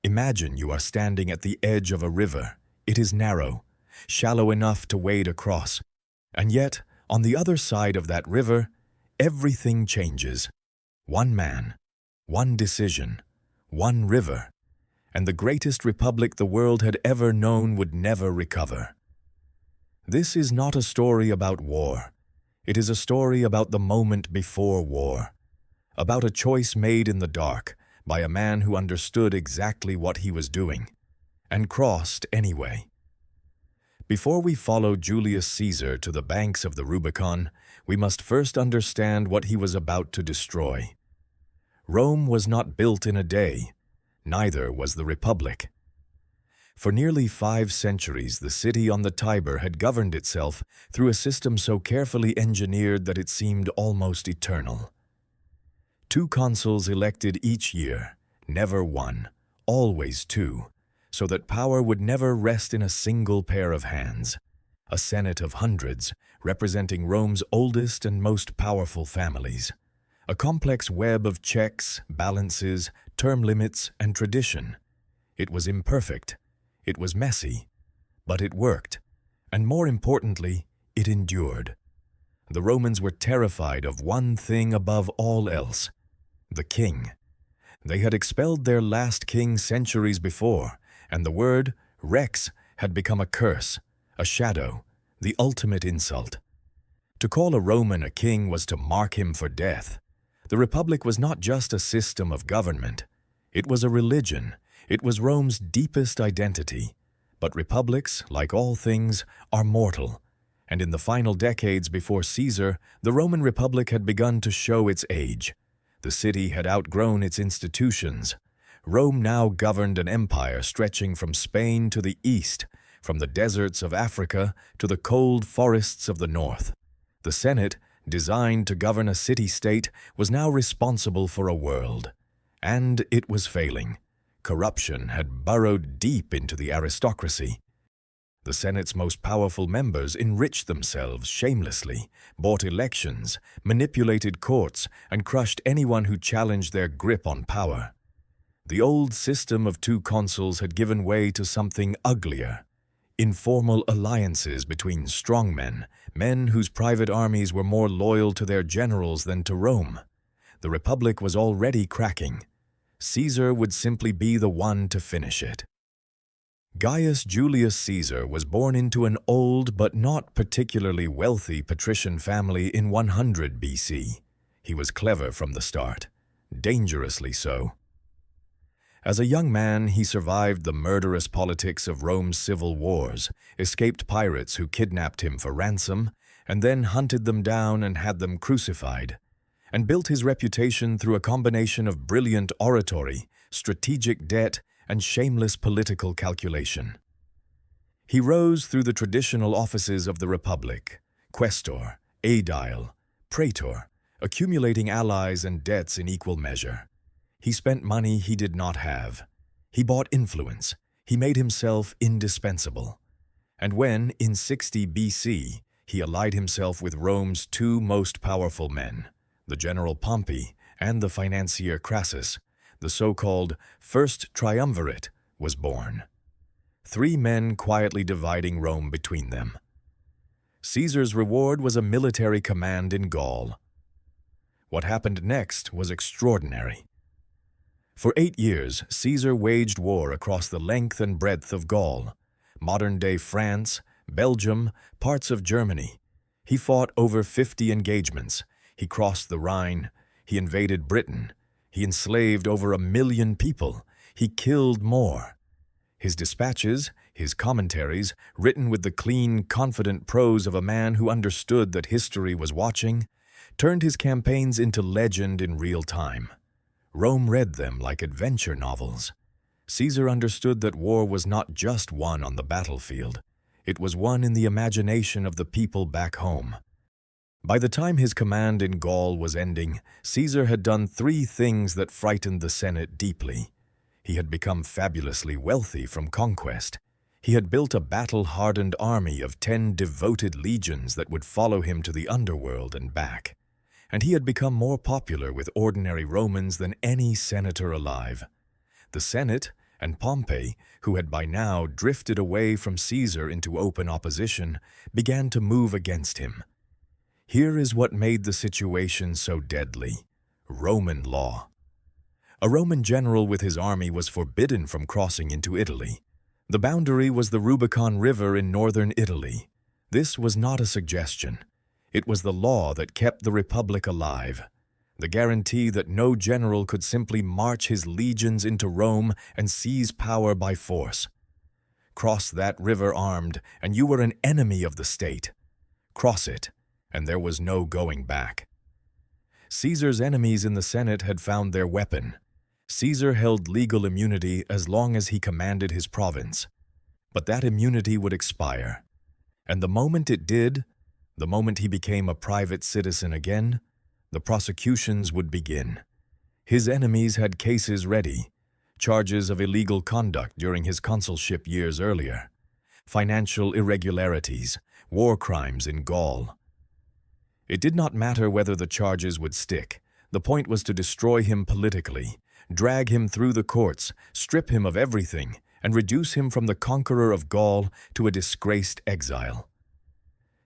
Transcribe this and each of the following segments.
Imagine you are standing at the edge of a river. It is narrow, shallow enough to wade across, and yet, on the other side of that river, everything changes. One man, one decision, one river, and the greatest republic the world had ever known would never recover. This is not a story about war. It is a story about the moment before war, about a choice made in the dark by a man who understood exactly what he was doing, and crossed anyway. Before we follow Julius Caesar to the banks of the Rubicon, we must first understand what he was about to destroy. Rome was not built in a day, neither was the Republic. For nearly 5 centuries, the city on the Tiber had governed itself through a system so carefully engineered that it seemed almost eternal. 2 consuls elected each year, never one, always 2, so that power would never rest in a single pair of hands. A senate of hundreds, representing Rome's oldest and most powerful families. A complex web of checks, balances, term limits, and tradition. It was imperfect. It was messy, but it worked, and more importantly, it endured. The Romans were terrified of one thing above all else: the king. They had expelled their last king centuries before, and the word rex had become a curse, a shadow, the ultimate insult. To call a Roman a king was to mark him for death. The Republic was not just a system of government. It was a religion. It was Rome's deepest identity. But republics, like all things, are mortal. And in the final decades before Caesar, the Roman Republic had begun to show its age. The city had outgrown its institutions. Rome now governed an empire stretching from Spain to the east, from the deserts of Africa to the cold forests of the north. The Senate, designed to govern a city-state, was now responsible for a world. And it was failing. Corruption had burrowed deep into the aristocracy. The Senate's most powerful members enriched themselves shamelessly, bought elections, manipulated courts, and crushed anyone who challenged their grip on power. The old system of 2 consuls had given way to something uglier: informal alliances between strongmen, men whose private armies were more loyal to their generals than to Rome. The Republic was already cracking. Caesar would simply be the one to finish it. Gaius Julius Caesar was born into an old but not particularly wealthy patrician family in 100 BC. He was clever from the start, dangerously so. As a young man, he survived the murderous politics of Rome's civil wars, escaped pirates who kidnapped him for ransom, and then hunted them down and had them crucified, and built his reputation through a combination of brilliant oratory, strategic debt, and shameless political calculation. He rose through the traditional offices of the Republic: questor, aedile, praetor, accumulating allies and debts in equal measure. He spent money he did not have. He bought influence. He made himself indispensable. And when, in 60 BC, he allied himself with Rome's 2 most powerful men, the general Pompey and the financier Crassus, the so-called First Triumvirate was born. 3 men quietly dividing Rome between them. Caesar's reward was a military command in Gaul. What happened next was extraordinary. For 8 years, Caesar waged war across the length and breadth of Gaul, modern-day France, Belgium, parts of Germany. He fought over 50 engagements. He crossed the Rhine. He invaded Britain. He enslaved over 1 million people. He killed more. His dispatches, his commentaries, written with the clean, confident prose of a man who understood that history was watching, turned his campaigns into legend in real time. Rome read them like adventure novels. Caesar understood that war was not just won on the battlefield. It was won in the imagination of the people back home. By the time his command in Gaul was ending, Caesar had done 3 things that frightened the Senate deeply. He had become fabulously wealthy from conquest. He had built a battle-hardened army of 10 devoted legions that would follow him to the underworld and back. And he had become more popular with ordinary Romans than any senator alive. The Senate, and Pompey, who had by now drifted away from Caesar into open opposition, began to move against him. Here is what made the situation so deadly: Roman law. A Roman general with his army was forbidden from crossing into Italy. The boundary was the Rubicon River in northern Italy. This was not a suggestion. It was the law that kept the Republic alive, the guarantee that no general could simply march his legions into Rome and seize power by force. Cross that river armed, and you were an enemy of the state. Cross it, and there was no going back. Caesar's enemies in the Senate had found their weapon. Caesar held legal immunity as long as he commanded his province. But that immunity would expire. And the moment it did, the moment he became a private citizen again, the prosecutions would begin. His enemies had cases ready: charges of illegal conduct during his consulship years earlier, financial irregularities, war crimes in Gaul. It did not matter whether the charges would stick. The point was to destroy him politically, drag him through the courts, strip him of everything, and reduce him from the conqueror of Gaul to a disgraced exile.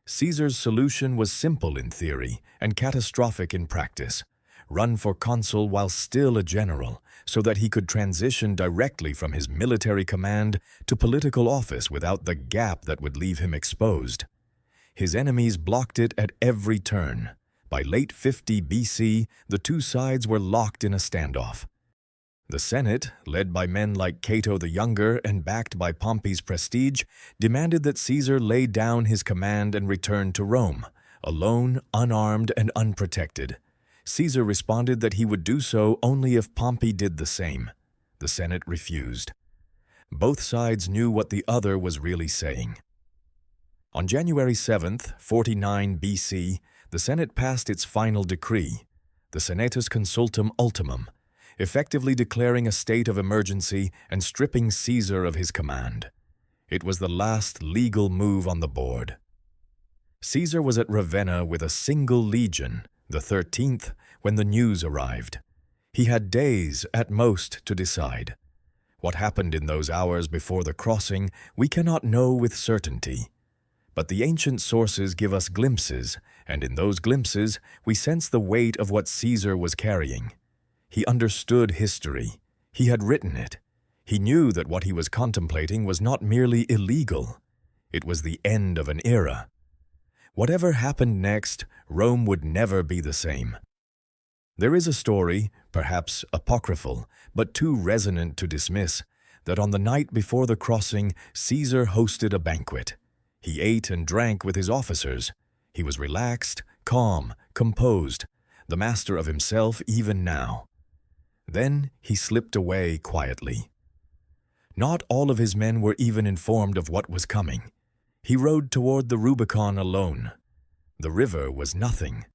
Caesar's solution was simple in theory and catastrophic in practice: run for consul while still a general, so that he could transition directly from his military command to political office without the gap that would leave him exposed. His enemies blocked it at every turn. By late 50 BC, the two sides were locked in a standoff. The Senate, led by men like Cato the Younger and backed by Pompey's prestige, demanded that Caesar lay down his command and return to Rome, alone, unarmed, and unprotected. Caesar responded that he would do so only if Pompey did the same. The Senate refused. Both sides knew what the other was really saying. On January 7th, 49 BC, the Senate passed its final decree, the Senatus Consultum Ultimum, effectively declaring a state of emergency and stripping Caesar of his command. It was the last legal move on the board. Caesar was at Ravenna with a single legion, the 13th, when the news arrived. He had days, at most, to decide. What happened in those hours before the crossing, we cannot know with certainty. But the ancient sources give us glimpses, and in those glimpses, we sense the weight of what Caesar was carrying. He understood history. He had written it. He knew that what he was contemplating was not merely illegal. It was the end of an era. Whatever happened next, Rome would never be the same. There is a story, perhaps apocryphal, but too resonant to dismiss, that on the night before the crossing, Caesar hosted a banquet. He ate and drank with his officers. He was relaxed, calm, composed, the master of himself even now. Then he slipped away quietly. Not all of his men were even informed of what was coming. He rode toward the Rubicon alone. The river was nothing.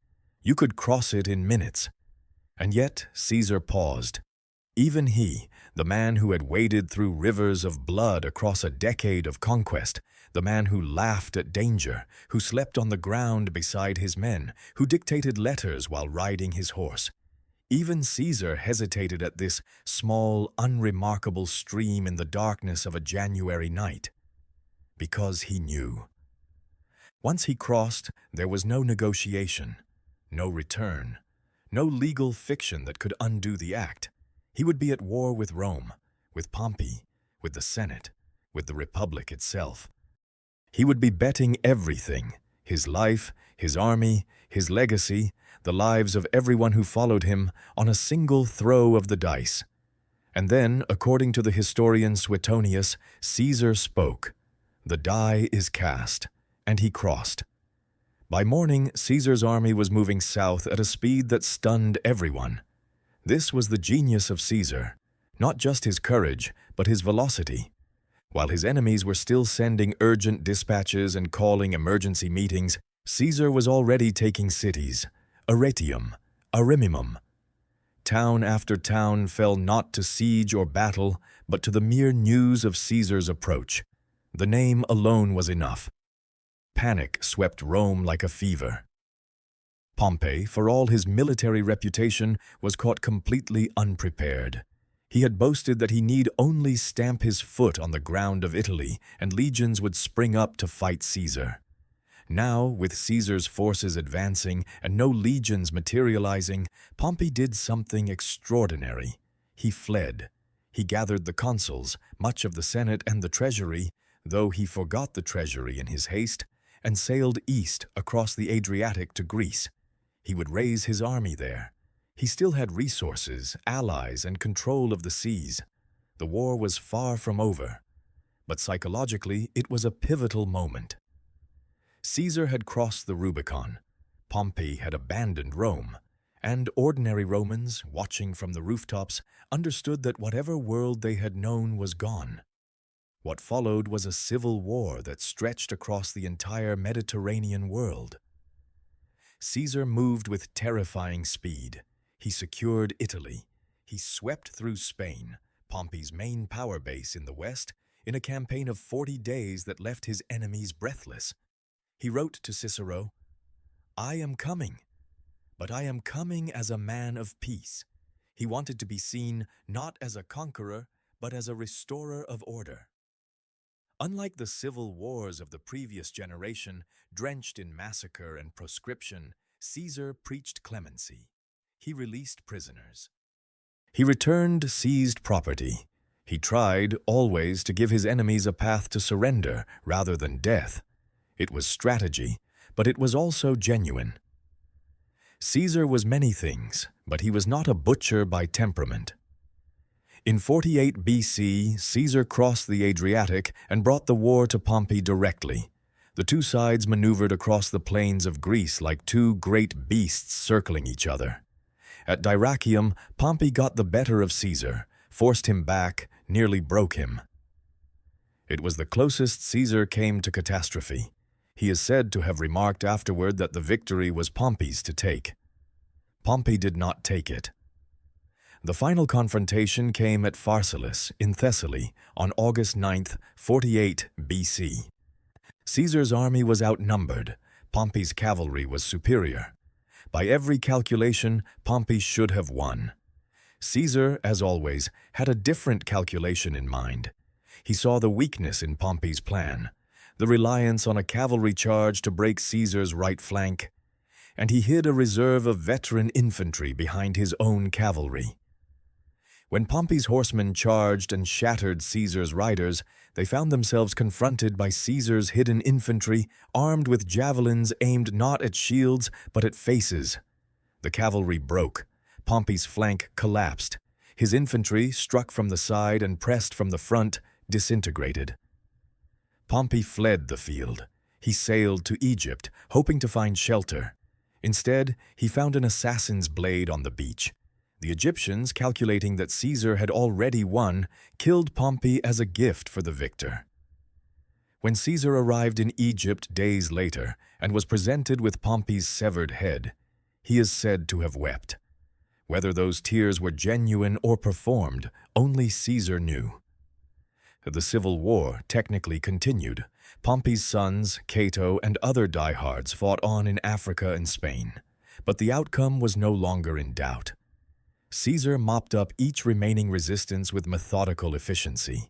You could cross it in minutes. And yet Caesar paused. Even he, the man who had waded through rivers of blood across a decade of conquest, the man who laughed at danger, who slept on the ground beside his men, who dictated letters while riding his horse. Even Caesar hesitated at this small, unremarkable stream in the darkness of a January night, because he knew. Once he crossed, there was no negotiation, no return, no legal fiction that could undo the act. He would be at war with Rome, with Pompey, with the Senate, with the Republic itself. He would be betting everything, his life, his army, his legacy, the lives of everyone who followed him, on a single throw of the dice. And then, according to the historian Suetonius, Caesar spoke. The die is cast, and he crossed. By morning, Caesar's army was moving south at a speed that stunned everyone. This was the genius of Caesar, not just his courage, but his velocity. While his enemies were still sending urgent dispatches and calling emergency meetings, Caesar was already taking cities, Arretium, Arimimum. Town after town fell not to siege or battle, but to the mere news of Caesar's approach. The name alone was enough. Panic swept Rome like a fever. Pompey, for all his military reputation, was caught completely unprepared. He had boasted that he need only stamp his foot on the ground of Italy and legions would spring up to fight Caesar. Now, with Caesar's forces advancing and no legions materializing, Pompey did something extraordinary. He fled. He gathered the consuls, much of the Senate and the treasury, though he forgot the treasury in his haste, and sailed east across the Adriatic to Greece. He would raise his army there. He still had resources, allies, and control of the seas. The war was far from over, but psychologically it was a pivotal moment. Caesar had crossed the Rubicon. Pompey had abandoned Rome, and ordinary Romans, watching from the rooftops, understood that whatever world they had known was gone. What followed was a civil war that stretched across the entire Mediterranean world. Caesar moved with terrifying speed. He secured Italy. He swept through Spain, Pompey's main power base in the west, in a campaign of 40 days that left his enemies breathless. He wrote to Cicero, "I am coming, but I am coming as a man of peace." He wanted to be seen not as a conqueror, but as a restorer of order. Unlike the civil wars of the previous generation, drenched in massacre and proscription, Caesar preached clemency. He released prisoners. He returned seized property. He tried, always, to give his enemies a path to surrender rather than death. It was strategy, but it was also genuine. Caesar was many things, but he was not a butcher by temperament. In 48 BC, Caesar crossed the Adriatic and brought the war to Pompey directly. The two sides maneuvered across the plains of Greece like two great beasts circling each other. At Dyrrhachium, Pompey got the better of Caesar, forced him back, nearly broke him. It was the closest Caesar came to catastrophe. He is said to have remarked afterward that the victory was Pompey's to take. Pompey did not take it. The final confrontation came at Pharsalus in Thessaly on August 9, 48 BC. Caesar's army was outnumbered. Pompey's cavalry was superior. By every calculation, Pompey should have won. Caesar, as always, had a different calculation in mind. He saw the weakness in Pompey's plan, the reliance on a cavalry charge to break Caesar's right flank, and he hid a reserve of veteran infantry behind his own cavalry. When Pompey's horsemen charged and shattered Caesar's riders, they found themselves confronted by Caesar's hidden infantry, armed with javelins aimed not at shields but at faces. The cavalry broke. Pompey's flank collapsed. His infantry, struck from the side and pressed from the front, disintegrated. Pompey fled the field. He sailed to Egypt, hoping to find shelter. Instead, he found an assassin's blade on the beach. The Egyptians, calculating that Caesar had already won, killed Pompey as a gift for the victor. When Caesar arrived in Egypt days later and was presented with Pompey's severed head, he is said to have wept. Whether those tears were genuine or performed, only Caesar knew. The civil war technically continued. Pompey's sons, Cato, and other diehards fought on in Africa and Spain, but the outcome was no longer in doubt. Caesar mopped up each remaining resistance with methodical efficiency.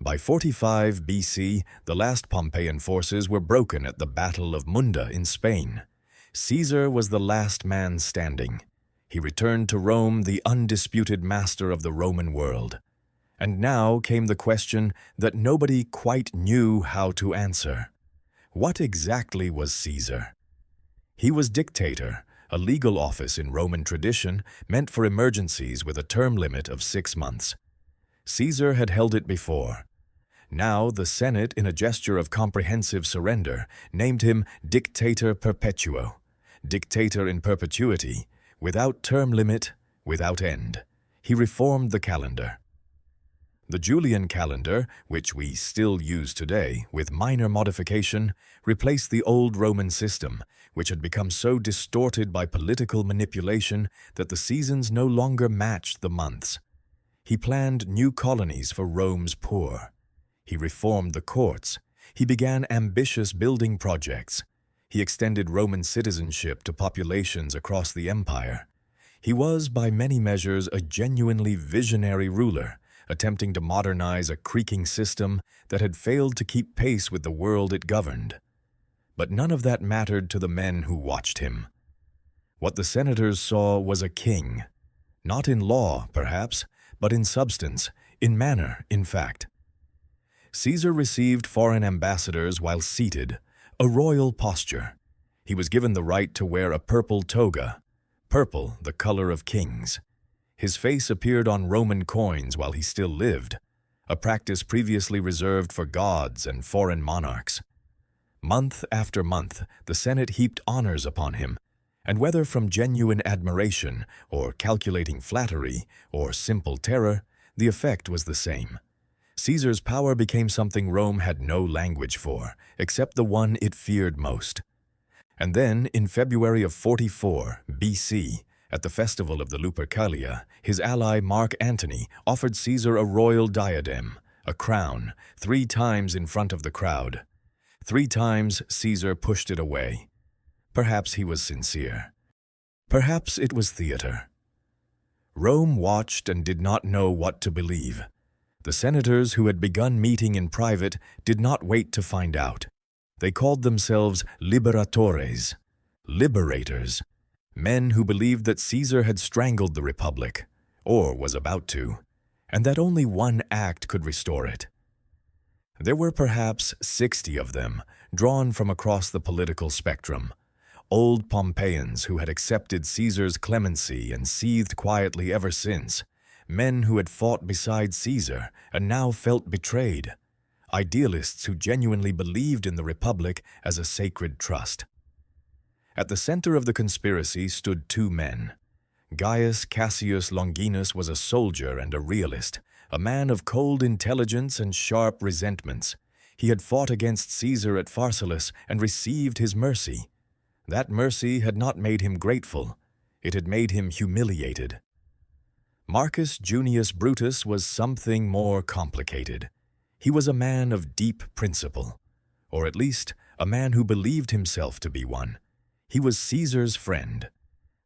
By 45 BC, the last Pompeian forces were broken at the Battle of Munda in Spain. Caesar was the last man standing. He returned to Rome the undisputed master of the Roman world. And now came the question that nobody quite knew how to answer. What exactly was Caesar? He was dictator, a legal office in Roman tradition meant for emergencies with a term limit of 6 months. Caesar had held it before. Now the Senate, in a gesture of comprehensive surrender, named him Dictator Perpetuo, dictator in perpetuity, without term limit, without end. He reformed the calendar. The Julian calendar, which we still use today, with minor modification, replaced the old Roman system, which had become so distorted by political manipulation that the seasons no longer matched the months. He planned new colonies for Rome's poor. He reformed the courts. He began ambitious building projects. He extended Roman citizenship to populations across the empire. He was, by many measures, a genuinely visionary ruler, attempting to modernize a creaking system that had failed to keep pace with the world it governed. But none of that mattered to the men who watched him. What the senators saw was a king, not in law, perhaps, but in substance, in manner, in fact. Caesar received foreign ambassadors while seated, a royal posture. He was given the right to wear a purple toga, purple, the color of kings. His face appeared on Roman coins while he still lived, a practice previously reserved for gods and foreign monarchs. Month after month, the Senate heaped honors upon him, and whether from genuine admiration, or calculating flattery, or simple terror, the effect was the same. Caesar's power became something Rome had no language for, except the one it feared most. And then, in February of 44 BC, at the festival of the Lupercalia, his ally Mark Antony offered Caesar a royal diadem, a crown, 3 times in front of the crowd. 3 times Caesar pushed it away. Perhaps he was sincere. Perhaps it was theater. Rome watched and did not know what to believe. The senators who had begun meeting in private did not wait to find out. They called themselves liberatores, liberators, men who believed that Caesar had strangled the republic, or was about to, and that only one act could restore it. There were perhaps 60 of them, drawn from across the political spectrum, old Pompeians who had accepted Caesar's clemency and seethed quietly ever since, men who had fought beside Caesar and now felt betrayed, idealists who genuinely believed in the Republic as a sacred trust. At the center of the conspiracy stood 2 men. Gaius Cassius Longinus was a soldier and a realist, a man of cold intelligence and sharp resentments. He had fought against Caesar at Pharsalus and received his mercy. That mercy had not made him grateful. It had made him humiliated. Marcus Junius Brutus was something more complicated. He was a man of deep principle, or at least a man who believed himself to be one. He was Caesar's friend.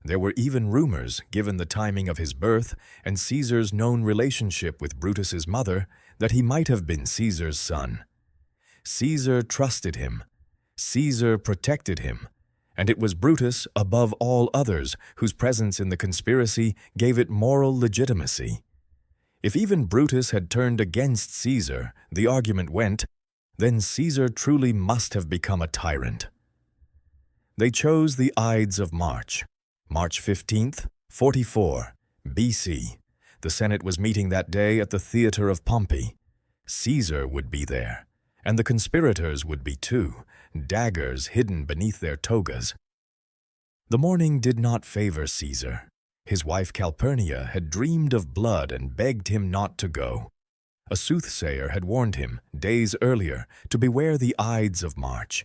There were even rumors, given the timing of his birth and Caesar's known relationship with Brutus's mother, that he might have been Caesar's son. Caesar trusted him. Caesar protected him. And it was Brutus, above all others, whose presence in the conspiracy gave it moral legitimacy. If even Brutus had turned against Caesar, the argument went, then Caesar truly must have become a tyrant. They chose the Ides of March, March 15th, 44 BC. The Senate was meeting that day at the theater of Pompey. Caesar would be there, and the conspirators would be too, daggers hidden beneath their togas. The morning did not favor Caesar. His wife Calpurnia had dreamed of blood and begged him not to go. A soothsayer had warned him, days earlier, to beware the Ides of March.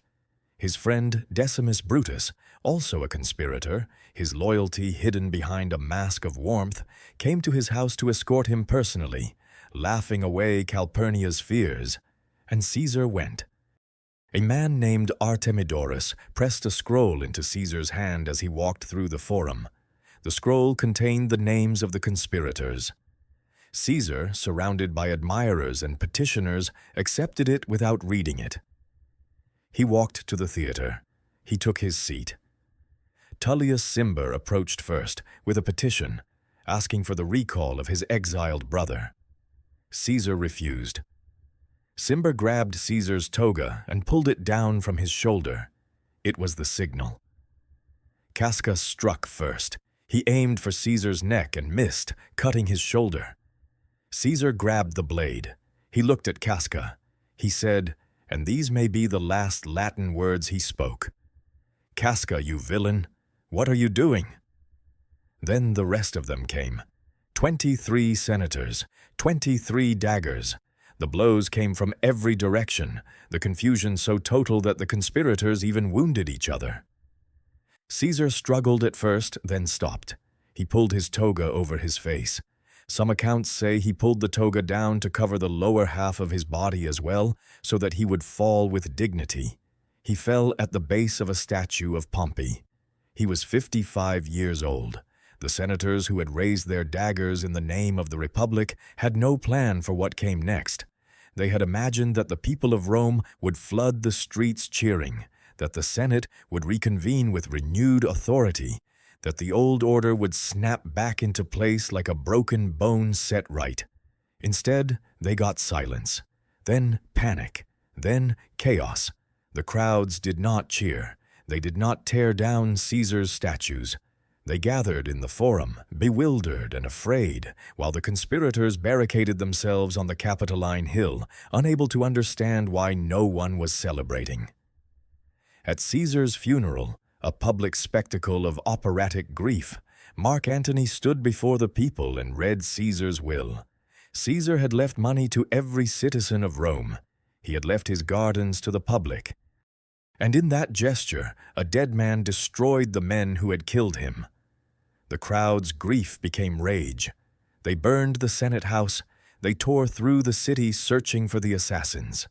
His friend Decimus Brutus, also a conspirator, his loyalty hidden behind a mask of warmth, came to his house to escort him personally, laughing away Calpurnia's fears. And Caesar went. A man named Artemidorus pressed a scroll into Caesar's hand as he walked through the forum. The scroll contained the names of the conspirators. Caesar, surrounded by admirers and petitioners, accepted it without reading it. He walked to the theater. He took his seat. Tullius Cimber approached first, with a petition, asking for the recall of his exiled brother. Caesar refused. Cimber grabbed Caesar's toga and pulled it down from his shoulder. It was the signal. Casca struck first. He aimed for Caesar's neck and missed, cutting his shoulder. Caesar grabbed the blade. He looked at Casca. He said, and these may be the last Latin words he spoke, "Casca, you villain, what are you doing?" Then the rest of them came. 23 senators, 23 daggers. The blows came from every direction, the confusion so total that the conspirators even wounded each other. Caesar struggled at first, then stopped. He pulled his toga over his face. Some accounts say he pulled the toga down to cover the lower half of his body as well, so that he would fall with dignity. He fell at the base of a statue of Pompey. He was 55 years old. The senators who had raised their daggers in the name of the Republic had no plan for what came next. They had imagined that the people of Rome would flood the streets cheering, that the Senate would reconvene with renewed authority, that the old order would snap back into place like a broken bone set right. Instead, they got silence, then panic, then chaos. The crowds did not cheer. They did not tear down Caesar's statues. They gathered in the Forum, bewildered and afraid, while the conspirators barricaded themselves on the Capitoline Hill, unable to understand why no one was celebrating. At Caesar's funeral, a public spectacle of operatic grief, Mark Antony stood before the people and read Caesar's will. Caesar had left money to every citizen of Rome. He had left his gardens to the public. And in that gesture, a dead man destroyed the men who had killed him. The crowd's grief became rage. They burned the Senate house. They tore through the city searching for the assassins.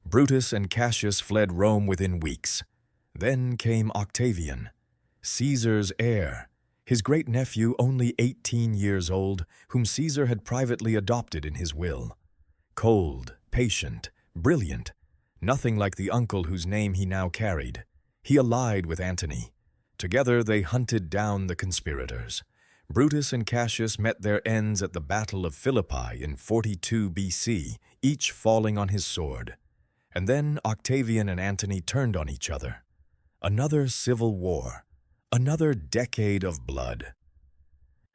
Brutus and Cassius fled Rome within weeks. Then came Octavian, Caesar's heir, his great-nephew only 18 years old, whom Caesar had privately adopted in his will. Cold, patient, brilliant, nothing like the uncle whose name he now carried. He allied with Antony. Together they hunted down the conspirators. Brutus and Cassius met their ends at the Battle of Philippi in 42 BC, each falling on his sword. And then Octavian and Antony turned on each other. Another civil war, another decade of blood.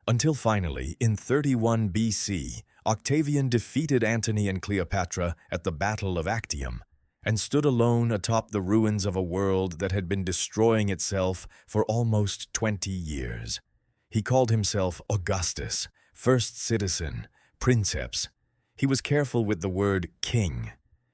Until finally, in 31 BC, Octavian defeated Antony and Cleopatra at the Battle of Actium, and stood alone atop the ruins of a world that had been destroying itself for almost 20 years. He called himself Augustus, first citizen, princeps. He was careful with the word king.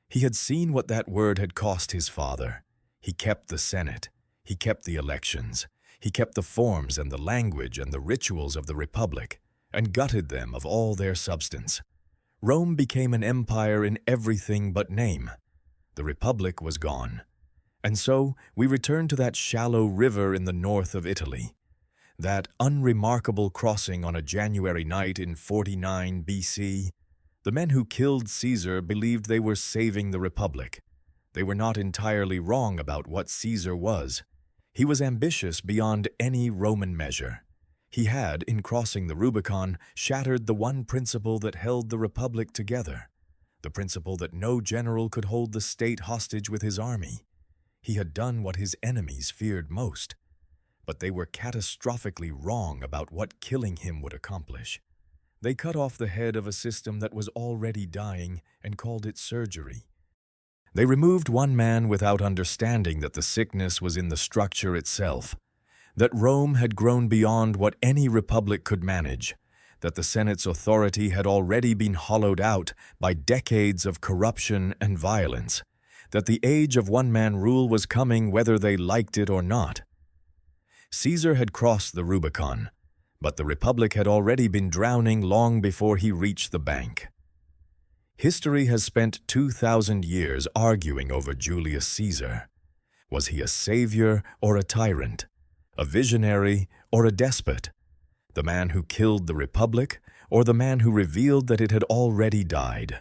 He had seen what that word had cost his father. He kept the Senate. He kept the elections. He kept the forms and the language and the rituals of the Republic, and gutted them of all their substance. Rome became an empire in everything but name. The Republic was gone. And so we return to that shallow river in the north of Italy. That unremarkable crossing on a January night in 49 BC. The men who killed Caesar believed they were saving the Republic. They were not entirely wrong about what Caesar was. He was ambitious beyond any Roman measure. He had, in crossing the Rubicon, shattered the one principle that held the Republic together. The principle that no general could hold the state hostage with his army. He had done what his enemies feared most. But they were catastrophically wrong about what killing him would accomplish. They cut off the head of a system that was already dying and called it surgery. They removed one man without understanding that the sickness was in the structure itself, that Rome had grown beyond what any republic could manage, that the Senate's authority had already been hollowed out by decades of corruption and violence, that the age of one-man rule was coming whether they liked it or not. Caesar had crossed the Rubicon, but the Republic had already been drowning long before he reached the bank. History has spent 2,000 years arguing over Julius Caesar. Was he a savior or a tyrant? A visionary or a despot? The man who killed the Republic, or the man who revealed that it had already died?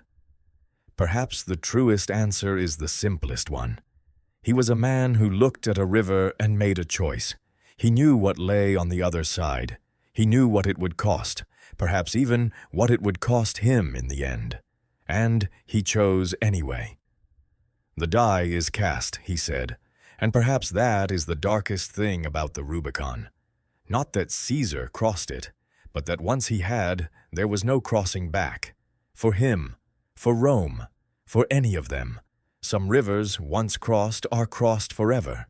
Perhaps the truest answer is the simplest one. He was a man who looked at a river and made a choice. He knew what lay on the other side. He knew what it would cost, perhaps even what it would cost him in the end. And he chose anyway. The die is cast, he said, and perhaps that is the darkest thing about the Rubicon. Not that Caesar crossed it, but that once he had, there was no crossing back. For him, for Rome, for any of them. Some rivers, once crossed, are crossed forever.